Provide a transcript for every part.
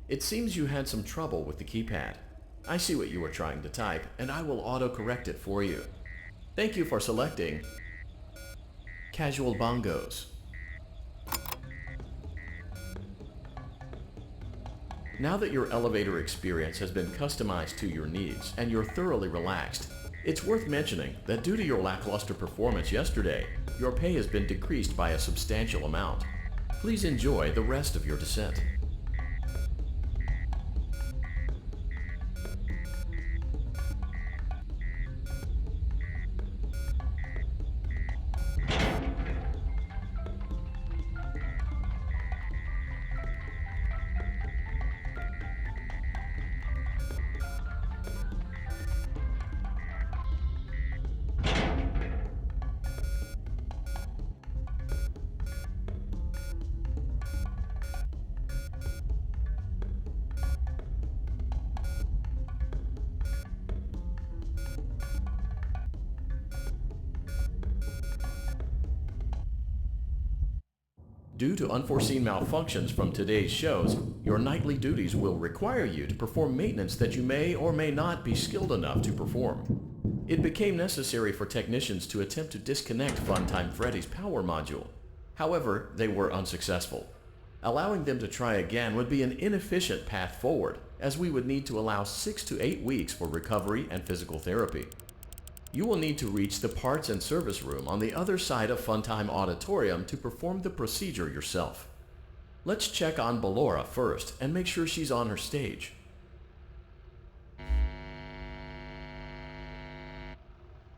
It seems you had some trouble with the keypad. I see what you were trying to type, and I will auto-correct it for you. Thank you for selecting Casual Bongos. Now that your elevator experience has been customized to your needs and you're thoroughly relaxed, it's worth mentioning that due to your lackluster performance yesterday, your pay has been decreased by a substantial amount. Please enjoy the rest of your descent. Due to unforeseen malfunctions from today's shows, your nightly duties will require you to perform maintenance that you may or may not be skilled enough to perform. It became necessary for technicians to attempt to disconnect Funtime Freddy's power module. However, they were unsuccessful. Allowing them to try again would be an inefficient path forward, as we would need to allow 6 to 8 weeks for recovery and physical therapy. You will need to reach the parts and service room on the other side of Funtime Auditorium to perform the procedure yourself. Let's check on Ballora first and make sure she's on her stage.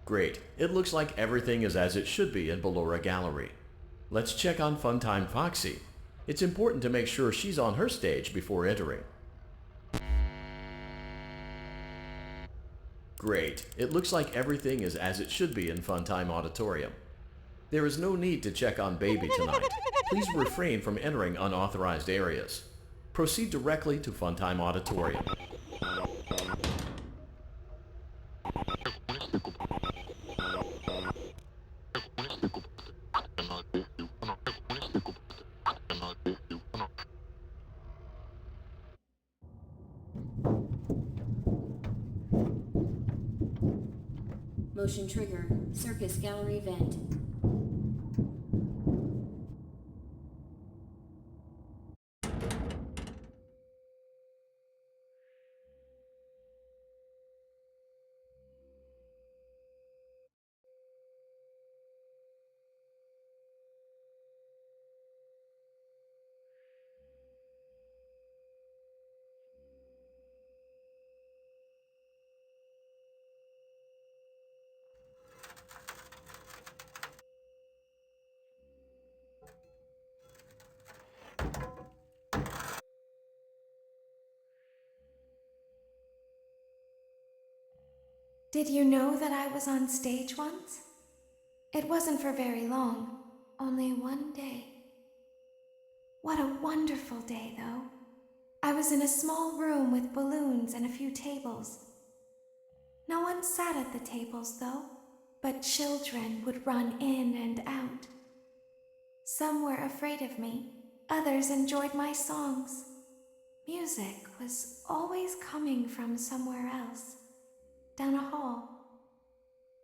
Great, it looks like everything is as it should be in Ballora Gallery. Let's check on Funtime Foxy. It's important to make sure she's on her stage before entering. Great. It looks like everything is as it should be in Funtime Auditorium. There is no need to check on Baby tonight. Please refrain from entering unauthorized areas. Proceed directly to Funtime Auditorium. Motion trigger, Circus Gallery vent. Did you know that I was on stage once? It wasn't for very long, only one day. What a wonderful day, though. I was in a small room with balloons and a few tables. No one sat at the tables, though, but children would run in and out. Some were afraid of me, others enjoyed my songs. Music was always coming from somewhere else. Down a hall.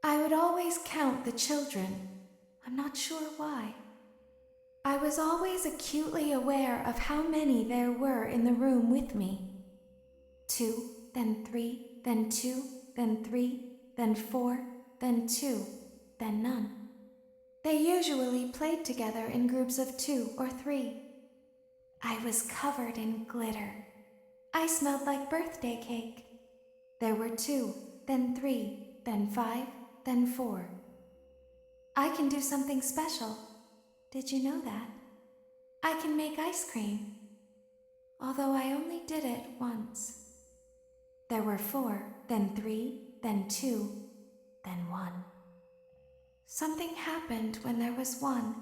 I would always count the children. I'm not sure why. I was always acutely aware of how many there were in the room with me. 2, then 3, then 2, then 3, then 4, then 2, then none. They usually played together in groups of 2 or 3. I was covered in glitter. I smelled like birthday cake. There were 2, then 3, then 5, then 4. I can do something special. Did you know that? I can make ice cream. Although I only did it once. There were 4, then 3, then 2, then 1. Something happened when there was 1.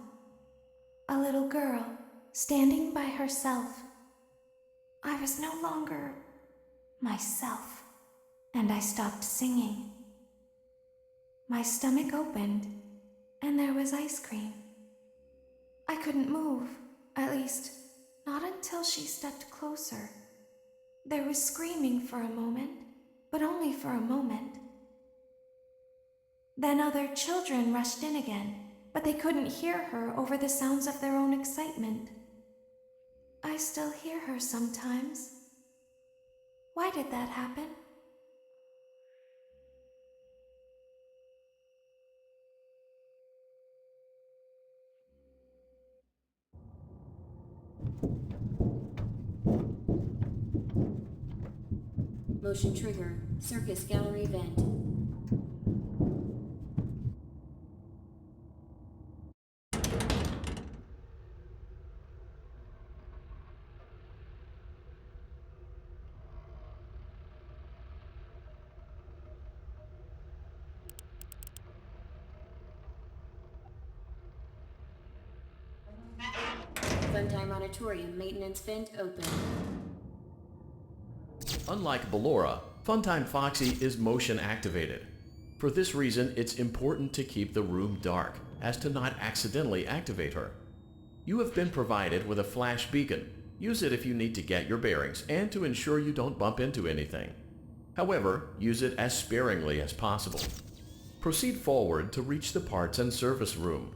A little girl standing by herself. I was no longer myself. And I stopped singing. My stomach opened, and there was ice cream. I couldn't move, at least, not until she stepped closer. There was screaming for a moment, but only for a moment. Then other children rushed in again, but they couldn't hear her over the sounds of their own excitement. I still hear her sometimes. Why did that happen? Motion trigger. Circus gallery vent. Funtime Auditorium maintenance vent open. Unlike Ballora, Funtime Foxy is motion activated. For this reason, it's important to keep the room dark, as to not accidentally activate her. You have been provided with a flash beacon. Use it if you need to get your bearings and to ensure you don't bump into anything. However, use it as sparingly as possible. Proceed forward to reach the parts and service room.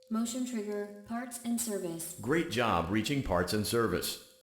Motion trigger. Parts and service. Great job reaching parts and service.